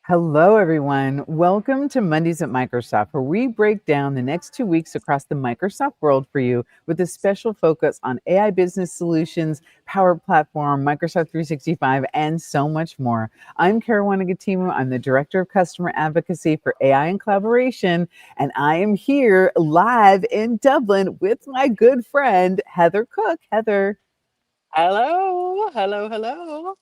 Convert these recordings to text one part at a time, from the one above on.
Hello, everyone. Welcome to Mondays at Microsoft, where we break down the next 2 weeks across the Microsoft world for you with a special focus on AI business solutions, Power Platform, Microsoft 365, and so much more. I'm Karuana Gatimu. I'm the Director of Customer Advocacy for AI and Collaboration, and I am here live in Dublin with my good friend, Heather Cook. Heather. Hello, hello, hello.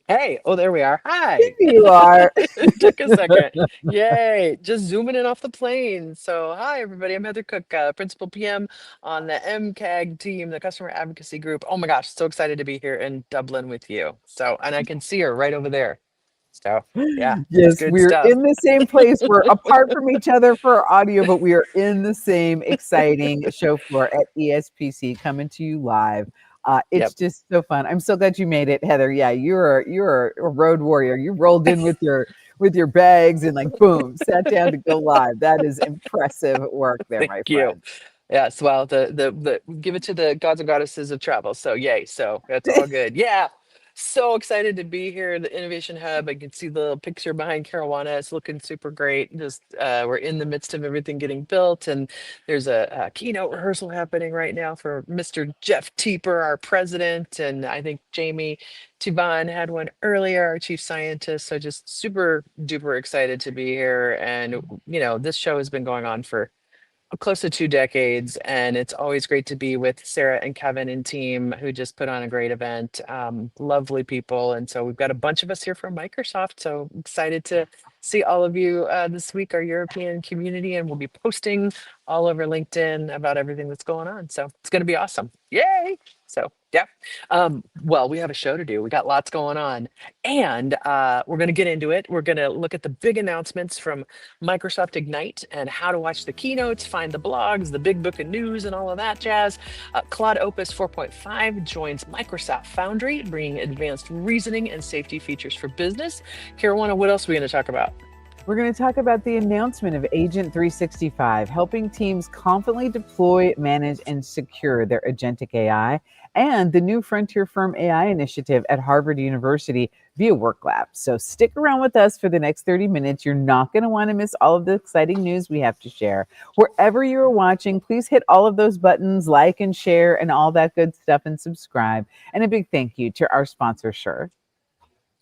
Hey, oh, there we are. There Hi. you are. It took a second. Yay, just zooming in off the plane. So, hi, everybody. I'm Heather Cook, Principal PM on the MCAG team, the Customer Advocacy Group. Oh my gosh, so excited to be here in Dublin with you. So, and I can see her right over there. So, yeah, it's Yes, good we're stuff. in the same place. We're apart from each other for audio, but we are in the same exciting show floor at ESPC coming to you live. It's Yep. just so fun. I'm so glad you made it, Heather. Yeah, you're a road warrior. You rolled in with your bags and like boom, sat down to go live. That is impressive work there, Thank my you. friend. Yes, well, the give it to the gods and goddesses of travel. So yay. So that's all good. Yeah. So excited to be here in the Innovation Hub. I can see the little picture behind Caruana. It's looking super great. Just we're in the midst of everything getting built, and there's a keynote rehearsal happening right now for Mr. Jeff Teeper, our president, and I think Jamie Tivan had one earlier, our chief scientist. So just super duper excited to be here. And this show has been going on for close to 2 decades, and it's always great to be with Sarah and Kevin and team who just put on a great event. Lovely people, and so we've got a bunch of us here from Microsoft. So excited to see all of you this week, our European community, and we'll be posting all over LinkedIn about everything that's going on. So it's going to be awesome. Yay! So yeah. Well, we have a show to do. We got lots going on, and we're going to get into it. We're going to look at the big announcements from Microsoft Ignite and how to watch the keynotes, find the blogs, the big book of news, and all of that jazz. Claude Opus 4.5 joins Microsoft Foundry, bringing advanced reasoning and safety features for business. Caruana, what else are we going to talk about? We're going to talk about the announcement of Agent 365, helping teams confidently deploy, manage, and secure their agentic AI, and the new Frontier Firm AI initiative at Harvard University via WorkLab. So stick around with us for the next 30 minutes. You're not going to want to miss all of the exciting news we have to share. Wherever you're watching, please hit all of those buttons, like and share, and all that good stuff, and subscribe. And a big thank you to our sponsor, Sure.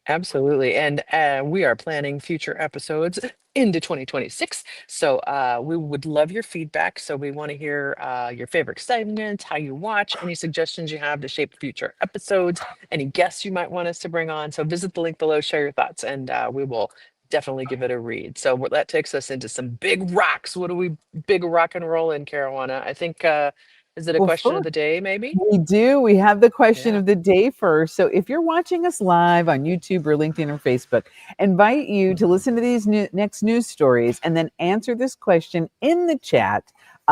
Absolutely. And we are planning future episodes into 2026. So we would love your feedback. So we want to hear your favorite segments, how you watch, any suggestions you have to shape future episodes, any guests you might want us to bring on. So visit the link below, share your thoughts, and we will definitely give it a read. So that takes us into some big rocks. What do we big rock and roll in, Caruana? I think, is it a Well, question of first, the day, maybe? we do. We have the question Yeah. of the day first. So if you're watching us live on YouTube or LinkedIn or Facebook, invite you to listen to these next news stories and then answer this question in the chat,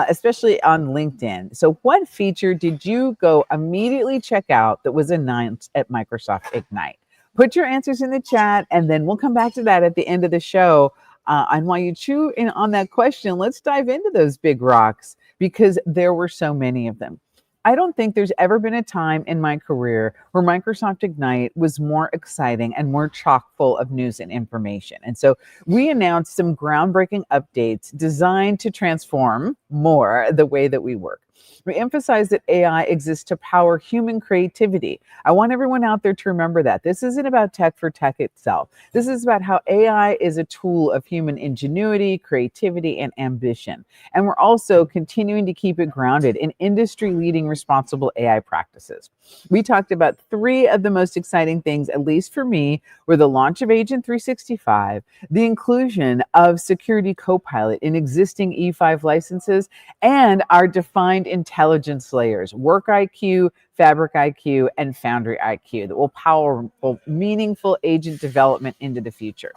especially on LinkedIn. So what feature did you go immediately check out that was announced at Microsoft Ignite? Put your answers in the chat, and then we'll come back to that at the end of the show. And while you chew in on that question, let's dive into those big rocks because there were so many of them. I don't think there's ever been a time in my career where Microsoft Ignite was more exciting and more chock full of news and information. And so we announced some groundbreaking updates designed to transform more the way that we work. We emphasize that AI exists to power human creativity. I want everyone out there to remember that. This isn't about tech for tech itself. This is about how AI is a tool of human ingenuity, creativity, and ambition. And we're also continuing to keep it grounded in industry leading responsible AI practices. We talked about three of the most exciting things, at least for me, were the launch of Agent 365, the inclusion of Security Copilot in existing E5 licenses, and our defined intelligence layers, Work IQ, Fabric IQ, and Foundry IQ that will power meaningful agent development into the future.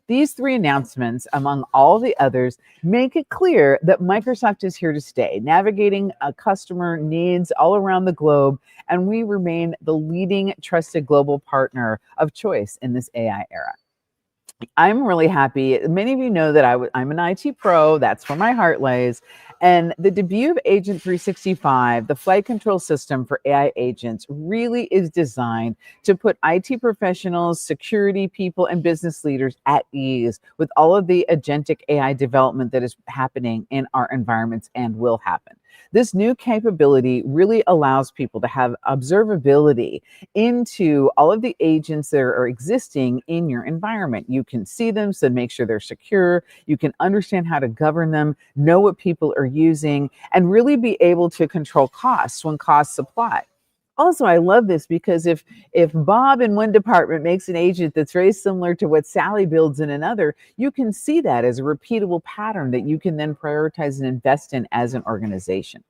These three announcements, among all the others, make it clear that Microsoft is here to stay, navigating customer needs all around the globe, and we remain the leading trusted global partner of choice in this AI era. I'm really happy. Many of you know that I'm an IT pro. That's where my heart lays. And the debut of Agent 365, the flight control system for AI agents, really is designed to put IT professionals, security people, and business leaders at ease with all of the agentic AI development that is happening in our environments and will happen. This new capability really allows people to have observability into all of the agents that are existing in your environment. You can see them, so make sure they're secure. You can understand how to govern them, know what people are using, and really be able to control costs when costs apply. Also, I love this because if Bob in one department makes an agent that's very similar to what Sally builds in another, you can see that as a repeatable pattern that you can then prioritize and invest in as an organization.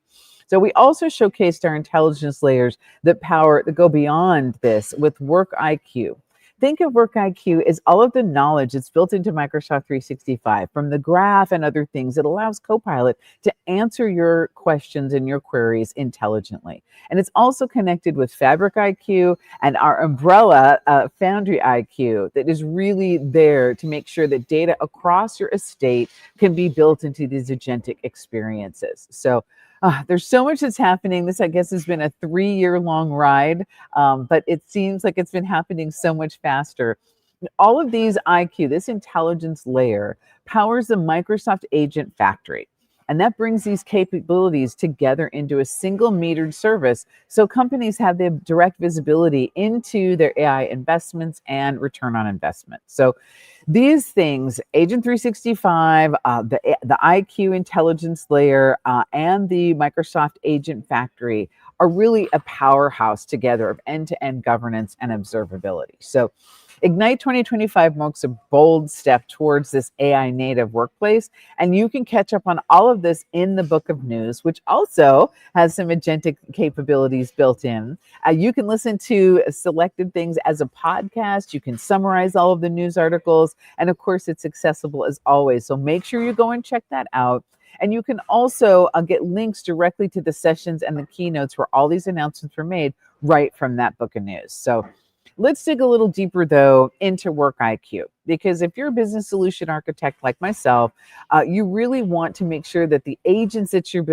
So we also showcased our intelligence layers that go beyond this with Work IQ. Think of Work IQ as all of the knowledge that's built into Microsoft 365 from the graph and other things that allows Copilot to answer your questions and your queries intelligently. And it's also connected with Fabric IQ and our umbrella Foundry IQ that is really there to make sure that data across your estate can be built into these agentic experiences. So there's so much that's happening. This, I guess, has been a 3-year long ride, but it seems like it's been happening so much faster. All of these IQ, this intelligence layer, powers the Microsoft Agent Factory. And that brings these capabilities together into a single metered service so companies have the direct visibility into their AI investments and return on investment. So these things, Agent 365, the IQ intelligence layer, and the Microsoft Agent Factory are really a powerhouse together of end-to-end governance and observability. So Ignite 2025 marks a bold step towards this AI native workplace. And you can catch up on all of this in the Book of News, which also has some agentic capabilities built in. You can listen to selected things as a podcast. You can summarize all of the news articles. And of course, it's accessible as always. So make sure you go and check that out. And you can also get links directly to the sessions and the keynotes where all these announcements were made right from that Book of News. So let's dig a little deeper, though, into Work IQ, because if you're a business solution architect like myself, you really want to make sure that the agents that you're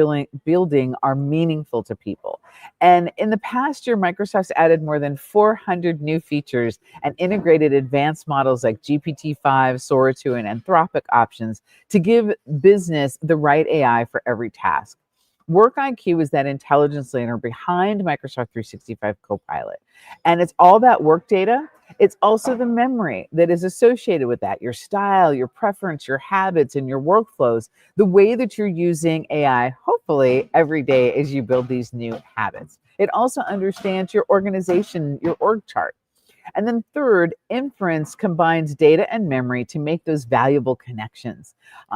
building are meaningful to people. And in the past year, Microsoft's added more than 400 new features and integrated advanced models like GPT-5, Sora 2, and Anthropic options to give business the right AI for every task. Work IQ is that intelligence layer behind Microsoft 365 Copilot. And it's all that work data. It's also the memory that is associated with that, your style, your preference, your habits, and your workflows, the way that you're using AI, hopefully every day as you build these new habits. It also understands your organization, your org chart. And then third, inference combines data and memory to make those valuable connections.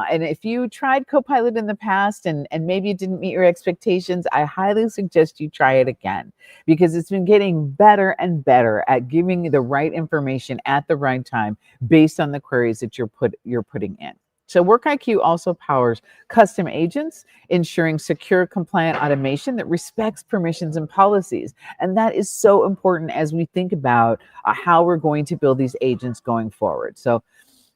And if you tried Copilot in the past and maybe it didn't meet your expectations, I highly suggest you try it again because it's been getting better and better at giving you the right information at the right time based on the queries that you're putting in. So WorkIQ also powers custom agents, ensuring secure, compliant automation that respects permissions and policies. And that is so important as we think about how we're going to build these agents going forward. So,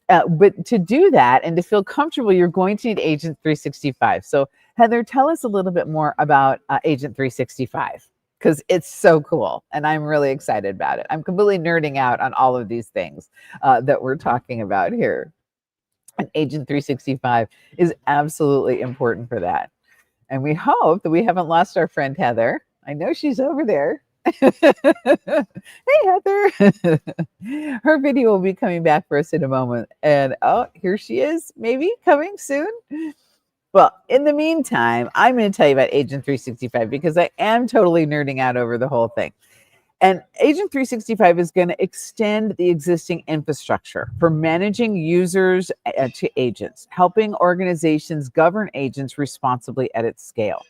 but to do that and to feel comfortable, you're going to need Agent 365. So, Heather, tell us a little bit more about Agent 365 because it's so cool and I'm really excited about it. I'm completely nerding out on all of these things that we're talking about here. And Agent 365 is absolutely important for that. And we hope that we haven't lost our friend Heather. I know she's over there. Hey, Heather. Her video will be coming back for us in a moment. And oh, here she is, maybe coming soon. Well, in the meantime, I'm going to tell you about Agent 365 because I am totally nerding out over the whole thing. And Agent 365 is going to extend the existing infrastructure for managing users to agents, helping organizations govern agents responsibly at its scale.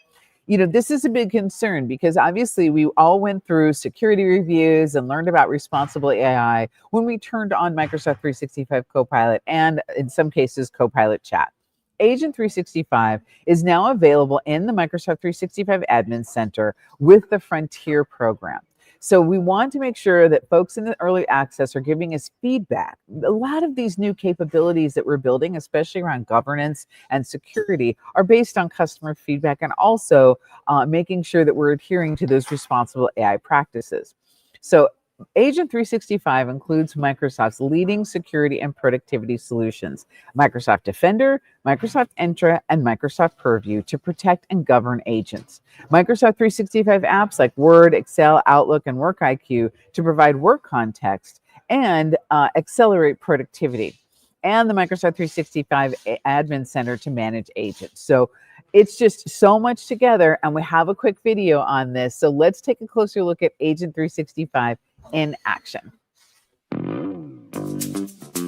You know, this is a big concern because obviously we all went through security reviews and learned about responsible AI when we turned on Microsoft 365 Copilot and in some cases Copilot Chat. Agent 365 is now available in the Microsoft 365 Admin Center with the Frontier program. So we want to make sure that folks in the early access are giving us feedback. A lot of these new capabilities that we're building, especially around governance and security, are based on customer feedback and also making sure that we're adhering to those responsible AI practices. So Agent 365 includes Microsoft's leading security and productivity solutions, Microsoft Defender, Microsoft Entra, and Microsoft Purview to protect and govern agents. Microsoft 365 apps like Word, Excel, Outlook, and WorkIQ to provide work context and accelerate productivity. And the Microsoft 365 Admin Center to manage agents. So it's just so much together, and we have a quick video on this. So let's take a closer look at Agent 365 in action.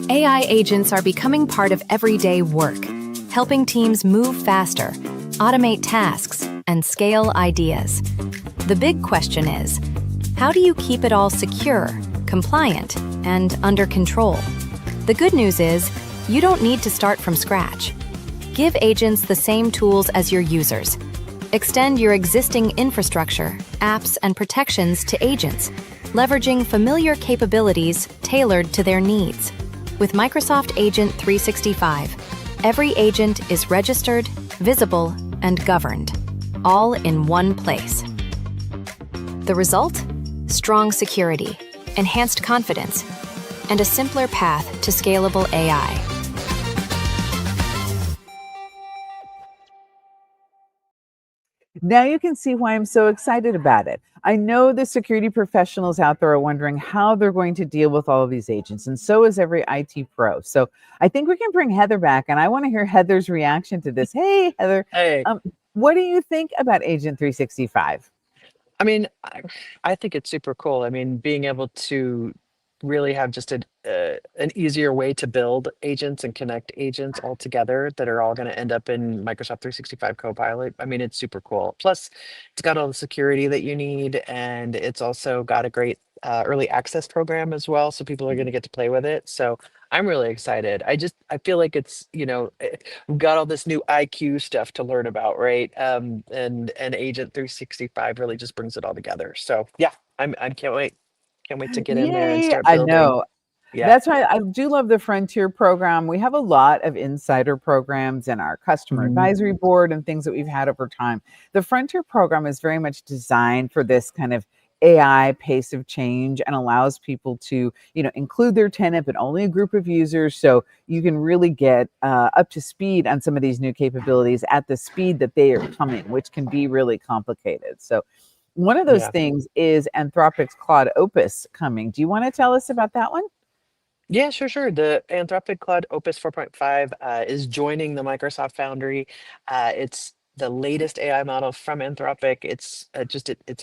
AI agents are becoming part of everyday work, helping teams move faster, automate tasks, and scale ideas. The big question is, how do you keep it all secure, compliant, and under control? The good news is, you don't need to start from scratch. Give agents the same tools as your users. Extend your existing infrastructure, apps, and protections to agents, leveraging familiar capabilities tailored to their needs. With Microsoft Agent 365, every agent is registered, visible, and governed, all in one place. The result? Strong security, enhanced confidence, and a simpler path to scalable AI. Now you can see why I'm so excited about it. I know the security professionals out there are wondering how they're going to deal with all of these agents, and so is every IT pro. So I think we can bring Heather back, and I want to hear Heather's reaction to this. Hey, Heather, Hey, what do you think about Agent 365? I mean, I think it's super cool. I mean, being able to really have just an easier way to build agents and connect agents all together that are all going to end up in Microsoft 365 Copilot. I mean, it's super cool. Plus, it's got all the security that you need, and it's also got a great early access program as well. So people are going to get to play with it. So I'm really excited. I feel like it's, we've got all this new IQ stuff to learn about, right? And Agent 365 really just brings it all together. So yeah, I can't wait. Can't wait to get in there and Yay, start I building. know. Yeah. That's why I do love the Frontier program. We have a lot of insider programs in our customer Mhm. advisory board and things that we've had over time. The Frontier program is very much designed for this kind of AI pace of change and allows people to, include their tenant, but only a group of users. So you can really get up to speed on some of these new capabilities at the speed that they are coming, which can be really complicated. So one of those Yeah. things is Anthropic's Claude Opus coming. Do you want to tell us about that one? Yeah, sure, sure. The Anthropic Claude Opus 4.5 is joining the Microsoft Foundry. It's the latest AI model from Anthropic. It's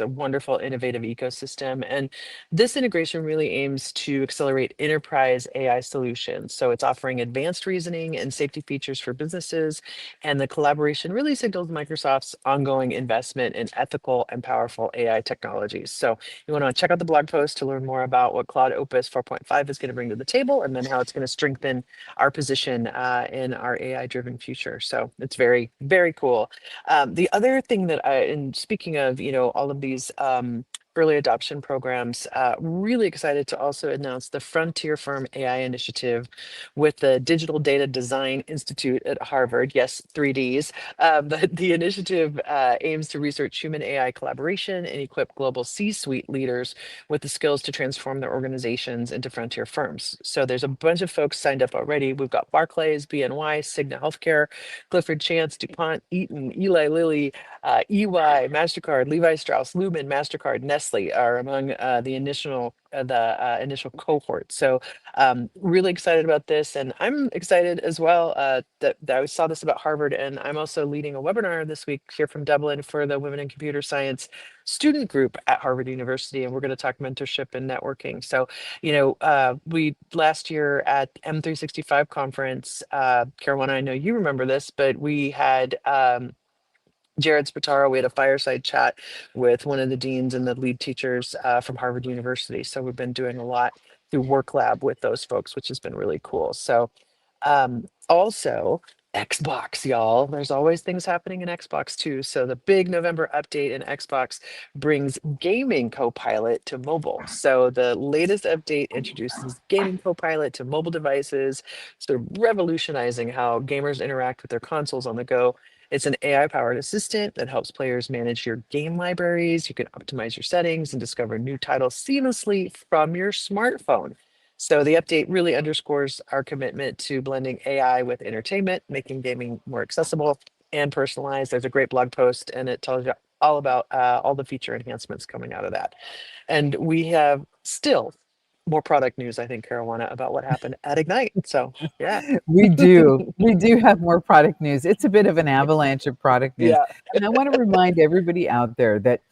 a wonderful, innovative ecosystem, and this integration really aims to accelerate enterprise AI solutions. So it's offering advanced reasoning and safety features for businesses, and the collaboration really signals Microsoft's ongoing investment in ethical and powerful AI technologies. So you want to check out the blog post to learn more about what Cloud Opus 4.5 is going to bring to the table, and then how it's going to strengthen our position in our AI-driven future. So it's very, very cool. The other thing that and speaking of, all of these early adoption programs, really excited to also announce the Frontier Firm AI Initiative with the Digital Data Design Institute at Harvard. Yes, 3Ds. The initiative aims to research human AI collaboration and equip global C-suite leaders with the skills to transform their organizations into frontier firms. So there's a bunch of folks signed up already. We've got Barclays, BNY, Cigna Healthcare, Clifford Chance, DuPont, Eaton, Eli Lilly, EY, MasterCard, Levi Strauss, Lumen, MasterCard, Nestle are among the initial cohort. So really excited about this, and I'm excited as well that I saw this about Harvard, and I'm also leading a webinar this week here from Dublin for the Women in Computer Science student group at Harvard University, and we're going to talk mentorship and networking. So, we last year at M365 conference, Caruana, I know you remember this, but we had Jared Spataro, we had a fireside chat with one of the deans and the lead teachers from Harvard University. So we've been doing a lot through Work Lab with those folks, which has been really cool. So also, Xbox, y'all. There's always things happening in Xbox too. So the big November update in Xbox brings Gaming Copilot to mobile. So the latest update introduces Gaming Copilot to mobile devices, sort of revolutionizing how gamers interact with their consoles on the go. It's an AI-powered assistant that helps players manage your game libraries. You can optimize your settings and discover new titles seamlessly from your smartphone. So the update really underscores our commitment to blending AI with entertainment, making gaming more accessible and personalized. There's a great blog post, and it tells you all about all the feature enhancements coming out of that. And we have still more product news, I think, Caruana, about what happened at Ignite. So yeah, We do. We do have more product news. It's a bit of an avalanche of product news. yeah, And I want to remind everybody out there that,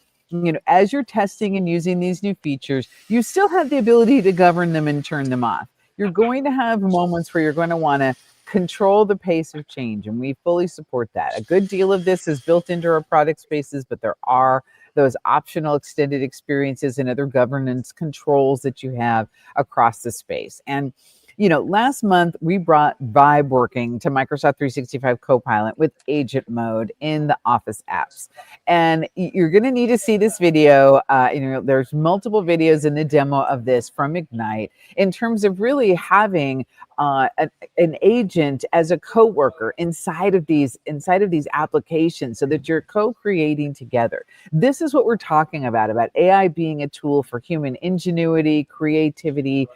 as you're testing and using these new features, you still have the ability to govern them and turn them off. You're going to have moments where you're going to want to control the pace of change, and we fully support that. A good deal of this is built into our product spaces, but there are those optional extended experiences and other governance controls that you have across the space. And last month we brought Vibe working to Microsoft 365 Copilot with agent mode in the Office apps. And you're going to need to see this video. There's multiple videos in the demo of this from Ignite in terms of really having an agent as a coworker inside of these applications so that you're co-creating together. This is what we're talking about AI being a tool for human ingenuity, creativity,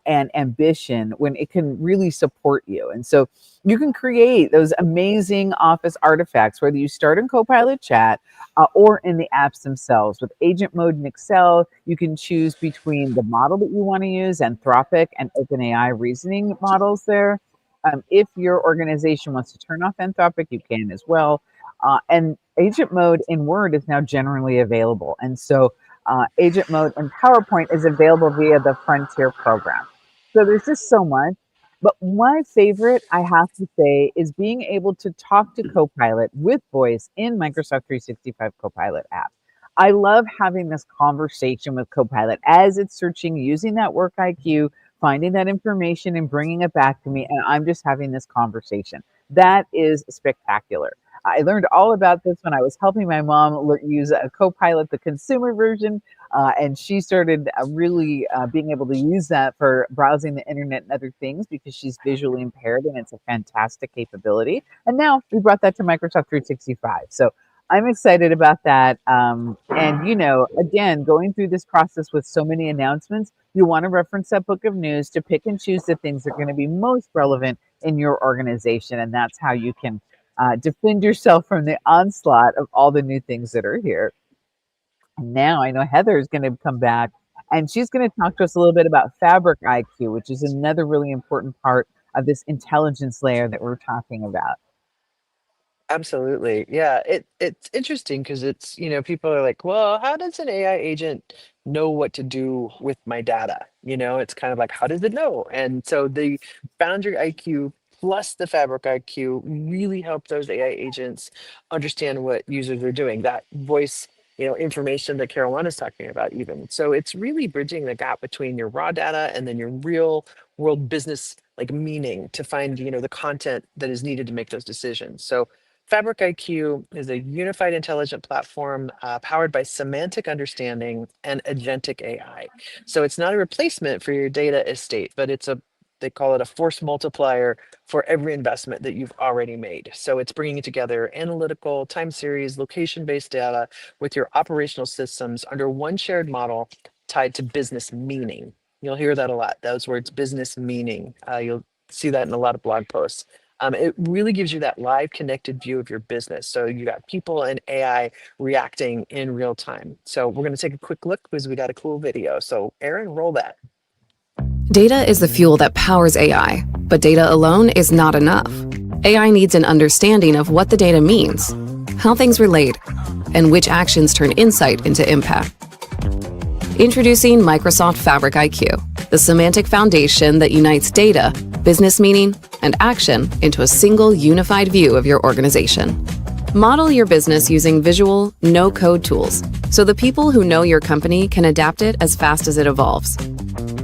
and ambition when it can really support you. And so you can create those amazing Office artifacts, whether you start in Copilot Chat or in the apps themselves. With agent mode in Excel, you can choose between the model that you want to use, Anthropic and OpenAI reasoning models there. If your organization wants to turn off Anthropic, you can as well. And agent mode in Word is now generally available. And so agent mode in PowerPoint is available via the Frontier program. So there's just so much. But my favorite, I have to say, is being able to talk to Copilot with voice in Microsoft 365 Copilot app. I love having this conversation with Copilot as it's searching, using that work IQ, finding that information and bringing it back to me. And I'm just having this conversation. That is spectacular. I learned all about this when I was helping my mom use a Copilot, the consumer version, and she started really being able to use that for browsing the internet and other things because she's visually impaired, and it's a fantastic capability. And now we brought that to Microsoft 365. So I'm excited about that. And, again, going through this process with so many announcements, you want to reference that book of news to pick and choose the things that are going to be most relevant in your organization. And that's how you can defend yourself from the onslaught of all the new things that are here. And now I know Heather is going to come back and she's going to talk to us a little bit about Fabric IQ, which is another really important part of this intelligence layer that we're talking about. absolutely. Yeah, it's interesting because it's, people are like, well, how does an AI agent know what to do with my data? It's kind of like, how does it know? And so the Boundary IQ plus the Fabric IQ really help those AI agents understand what users are doing. That voice, information that Caroline is talking about even. So it's really bridging the gap between your raw data and then your real world business like meaning to find, the content that is needed to make those decisions. So Fabric IQ is a unified intelligent platform powered by semantic understanding and agentic AI. So it's not a replacement for your data estate, but they call it a force multiplier for every investment that you've already made. So it's bringing together analytical, time series, location-based data with your operational systems under one shared model tied to business meaning. You'll hear that a lot, those words, business meaning. You'll see that in a lot of blog posts. It really gives you that live connected view of your business. So you got people and AI reacting in real time. So we're going to take a quick look because we got a cool video. So Aaron, roll that. Data is the fuel that powers AI, but data alone is not enough. AI needs an understanding of what the data means, how things relate, and which actions turn insight into impact. Introducing Microsoft Fabric IQ, the semantic foundation that unites data, business meaning, and action into a single unified view of your organization. Model your business using visual, no-code tools so the people who know your company can adapt it as fast as it evolves.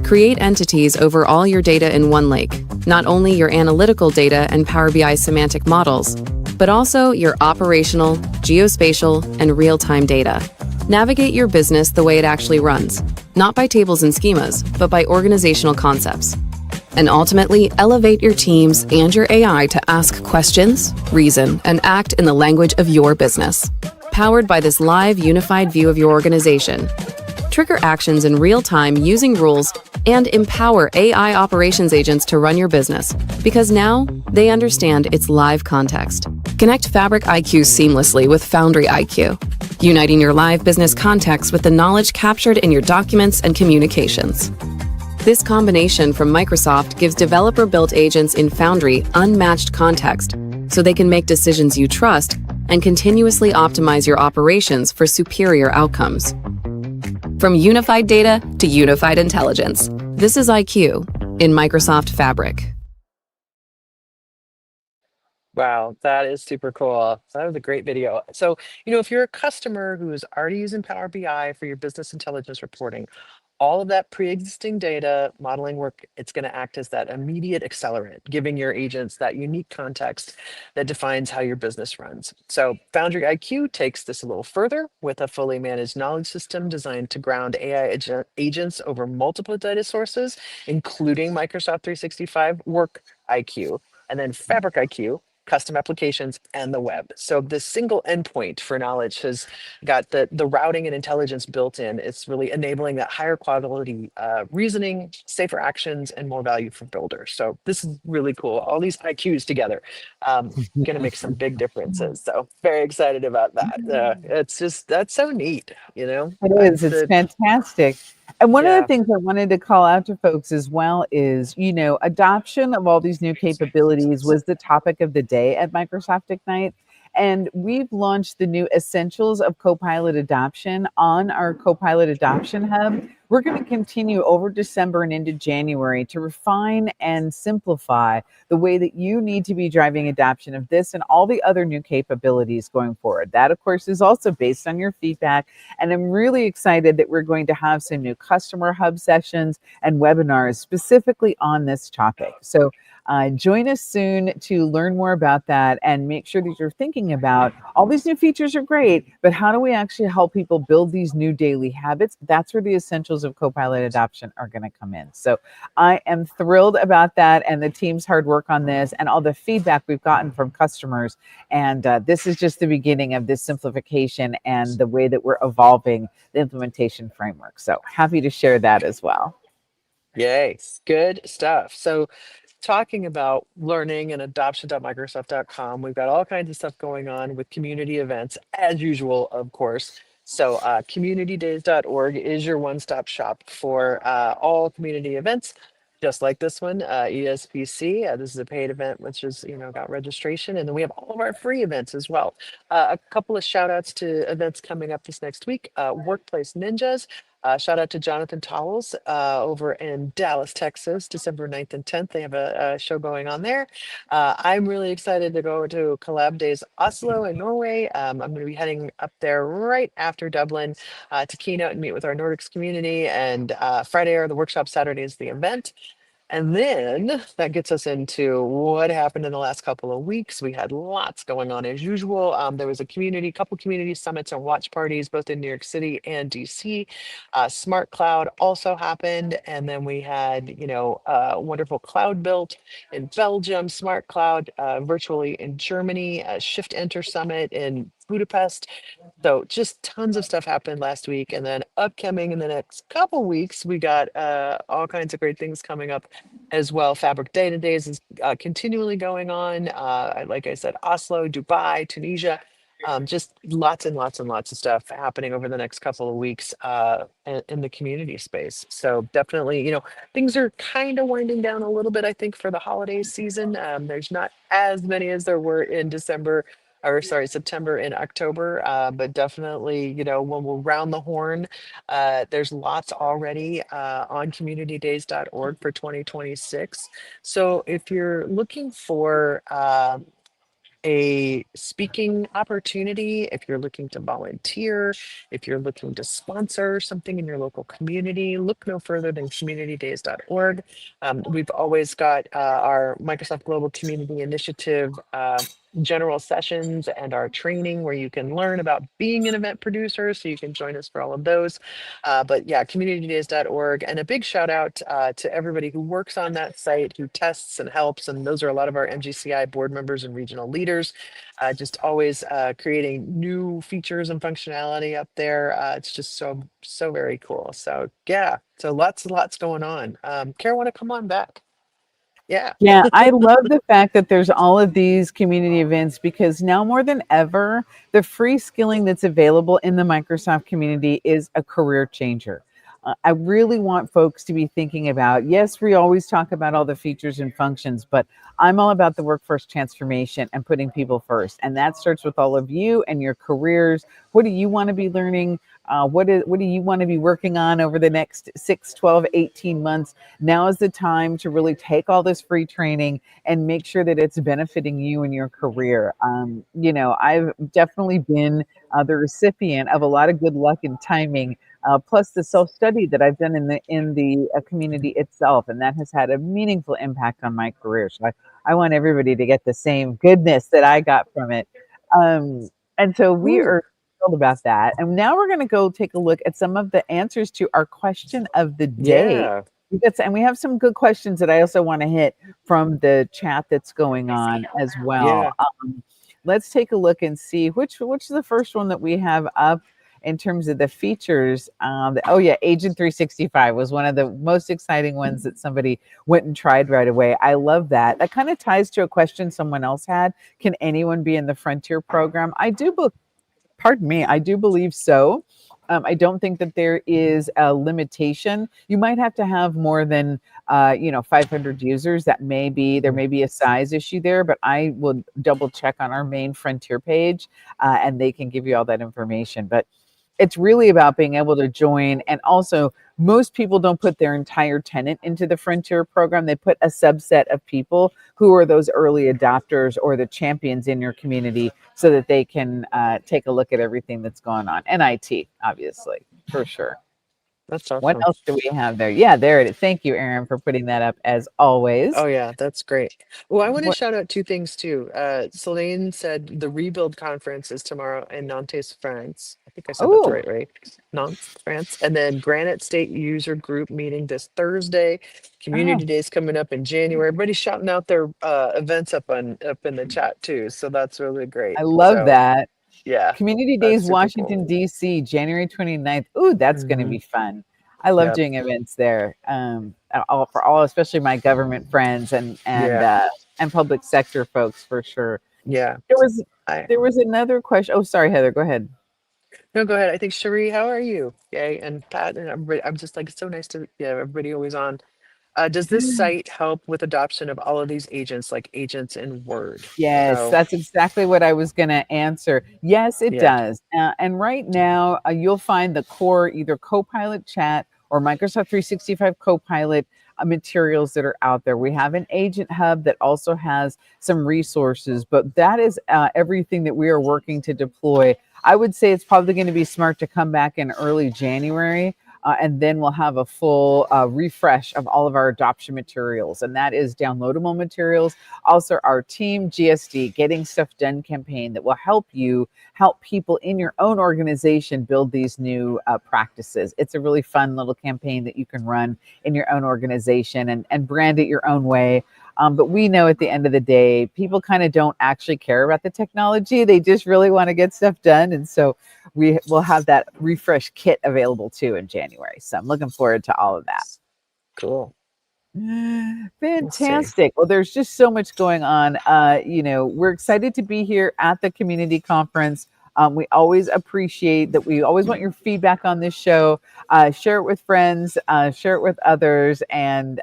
Create entities over all your data in one lake, not only your analytical data and Power BI semantic models, but also your operational, geospatial, and real-time data. Navigate your business the way it actually runs, not by tables and schemas, but by organizational concepts. And ultimately, elevate your teams and your AI to ask questions, reason, and act in the language of your business. Powered by this live, unified view of your organization. Trigger actions in real time using rules and empower AI operations agents to run your business, because now they understand its live context. Connect Fabric IQ seamlessly with Foundry IQ, uniting your live business context with the knowledge captured in your documents and communications. This combination from Microsoft gives developer-built agents in Foundry unmatched context, so they can make decisions you trust and continuously optimize your operations for superior outcomes. From unified data to unified intelligence, this is IQ in Microsoft Fabric. Wow, that is super cool. That was a great video. So, if you're a customer who is already using Power BI for your business intelligence reporting, all of that pre-existing data modeling work, it's going to act as that immediate accelerant, giving your agents that unique context that defines how your business runs. So Foundry IQ takes this a little further with a fully managed knowledge system designed to ground AI agents over multiple data sources, including Microsoft 365 Work IQ, and then Fabric IQ, custom applications, and the web. So this single endpoint for knowledge has got the routing and intelligence built in. It's really enabling that higher quality reasoning, safer actions, and more value for builders. So this is really cool. All these IQs together, going to make some big differences. So very excited about that. That's so neat. It is. That's It's the fantastic. And one of the yeah. things I wanted to call out to folks as well is, adoption of all these new capabilities was the topic of the day at Microsoft Ignite. And we've launched the new Essentials of Copilot Adoption on our Copilot Adoption Hub. We're going to continue over December and into January to refine and simplify the way that you need to be driving adoption of this and all the other new capabilities going forward. That, of course, is also based on your feedback. And I'm really excited that we're going to have some new customer hub sessions and webinars specifically on this topic. So join us soon to learn more about that and make sure that you're thinking about all these new features are great, but how do we actually help people build these new daily habits? That's where the essentials of Copilot adoption are going to come in. So I am thrilled about that and the team's hard work on this and all the feedback we've gotten from customers. And this is just the beginning of this simplification and the way that we're evolving the implementation framework. So happy to share that as well. Yay, good stuff. So talking about learning and adoption.microsoft.com, we've got all kinds of stuff going on with community events, as usual, of course. So communitydays.org is your one-stop shop for all community events, just like this one, ESPC. This is a paid event, which is, got registration. And then we have all of our free events as well. A couple of shout outs to events coming up this next week. Workplace Ninjas. Shout out to Jonathan Towles over in Dallas, Texas, December 9th and 10th. They have a show going on there. I'm really excited to go to Collab Days Oslo in Norway. I'm going to be heading up there right after Dublin to keynote and meet with our Nordics community. And Friday are the workshop, Saturday is the event. And then that gets us into what happened in the last couple of weeks. We had lots going on as usual. There was couple community summits and watch parties, both in New York City and DC. Smart Cloud also happened. And then we had, wonderful cloud built in Belgium, Smart Cloud virtually in Germany, Shift Enter Summit in Budapest. So just tons of stuff happened last week. And then upcoming in the next couple weeks, we got all kinds of great things coming up as well. Fabric Data Days is continually going on. Like I said, Oslo, Dubai, Tunisia, just lots and lots and lots of stuff happening over the next couple of weeks in the community space. So definitely, things are kind of winding down a little bit, I think, for the holiday season. There's not as many as there were in September and October, but definitely, when we'll round the horn, there's lots already on communitydays.org for 2026. So if you're looking for a speaking opportunity, if you're looking to volunteer, if you're looking to sponsor something in your local community, look no further than communitydays.org. We've always got our Microsoft Global Community Initiative general sessions and our training where you can learn about being an event producer. So you can join us for all of those. But yeah, communitydays.org. And a big shout out to everybody who works on that site, who tests and helps. And those are a lot of our MGCI board members and regional leaders, just always creating new features and functionality up there. It's just so very cool. So yeah, so lots going on. Kara, want to come on back? Yeah. Yeah, I love the fact that there's all of these community events because now more than ever, the free skilling that's available in the Microsoft community is a career changer. I really want folks to be thinking about, yes, we always talk about all the features and functions, but I'm all about the workforce transformation and putting people first. And that starts with all of you and your careers. What do you want to be learning? What do you want to be working on over the next 6, 12, 18 months? Now is the time to really take all this free training and make sure that it's benefiting you in your career. I've definitely been the recipient of a lot of good luck and timing, plus the self study that I've done in the community itself, and that has had a meaningful impact on my career. So I want everybody to get the same goodness that I got from it. And so we Ooh, are thrilled about that. And now we're going to go take a look at some of the answers to our question of the day. yeah. And we have some good questions that I also want to hit from the chat that's going on as well. Yeah. Let's take a look and see which is the first one that we have up in terms of the features. Oh yeah, Agent 365 was one of the most exciting ones that somebody went and tried right away. I love that. That kind of ties to a question someone else had. Can anyone be in the Frontier program? I do believe so. I don't think that there is a limitation. You might have to have more than 500 users. There may be a size issue there, but I will double check on our main Frontier page, and they can give you all that information. But it's really about being able to join. And also, most people don't put their entire tenant into the Frontier program. They put a subset of people who are those early adopters or the champions in your community so that they can take a look at everything that's going on. And IT, obviously, for sure. That's What awesome. else do we have there? Yeah, there it is. Thank you, Aaron, for putting that up as always. Oh yeah, that's great. Well, I want to What? shout out two things too. Selene said the Rebuild conference is tomorrow in Nantes, France. I think I said that the Oh, right way. Nantes, France. And then Granite State User Group meeting this Thursday. oh, Community Days coming up in January. Everybody's shouting out their events up in the chat too. So that's really great. I love So that. yeah, Community that's Days, super cool. Washington, D.C., January 29th. Ooh, that's going to Hmm. be fun. I love Yep. doing events there. For all, especially my government friends Yeah. and public sector folks for sure. Yeah. There was I there was another question. Oh, sorry, Heather. Go ahead. No, go ahead. I think Cherie, how are you? Yay. And Pat and everybody, I'm just like, it's so nice to, yeah, everybody always on. Does this site help with adoption of all of these agents, like agents in Word? Yes, So, that's exactly what I was going to answer. Yes, it yeah. does. And right now, you'll find the core either Copilot Chat or Microsoft 365 Copilot materials that are out there. We have an agent hub that also has some resources, but that is everything that we are working to deploy. I would say it's probably going to be smart to come back in early January. And then we'll have a full refresh of all of our adoption materials. And that is downloadable materials, also our team GSD Getting Stuff Done campaign that will help people in your own organization build these new practices. It's a really fun little campaign that you can run in your own organization and brand it your own way. But we know at the end of the day, people kind of don't actually care about the technology. They just really want to get stuff done. And so we will have that refresh kit available too in January. So I'm looking forward to all of that. Cool. Let's see. Fantastic. Well, there's just so much going on. We're excited to be here at the community conference. We always appreciate that. We always want your feedback on this show. Share it with friends, share it with others. And,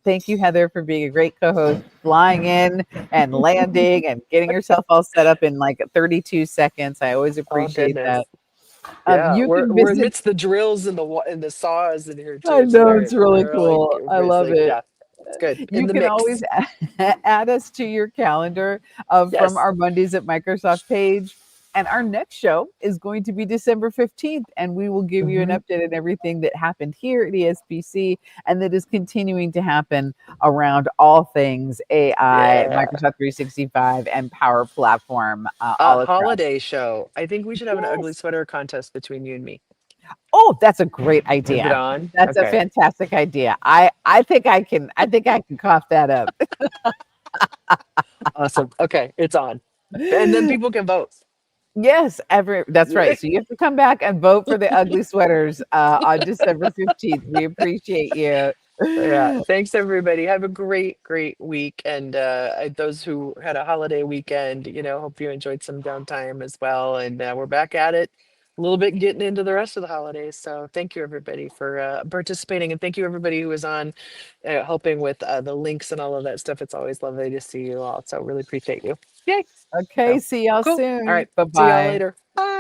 thank you, Heather, for being a great co host, flying in and landing and getting yourself all set up in like 32 seconds. I always Oh, appreciate goodness. that. Yeah. You can We're visit. amidst the drills and and the saws in here I too. It's know it's great. really cool. I We're just love like, it. yeah. It's good. In You the can always mix. add us to your calendar from Yes. our Mondays at Microsoft page. And our next show is going to be December 15th, and we will give you an Hmm. update on everything that happened here at ESPC and that is continuing to happen around all things AI, Yeah. Microsoft 365, and Power Platform A all across. holiday show. I think we should have an ugly Yes. sweater contest between you and me. Oh, that's a great Is it idea. on? That's a Okay. fantastic idea. I think I can cough that up. Awesome. Okay, it's on. And then people can vote. Yes, that's right. So you have to come back and vote for the ugly sweaters on December 15th. We appreciate you. Yeah. Thanks, everybody. Have a great, great week. And those who had a holiday weekend, hope you enjoyed some downtime as well. And we're back at it a little bit, getting into the rest of the holidays. So thank you, everybody, for participating. And thank you, everybody who was on helping with the links and all of that stuff. It's always lovely to see you all. So really appreciate you. Yay. Okay, So see y'all cool. All soon. right. See y'all Bye-bye. later. Bye.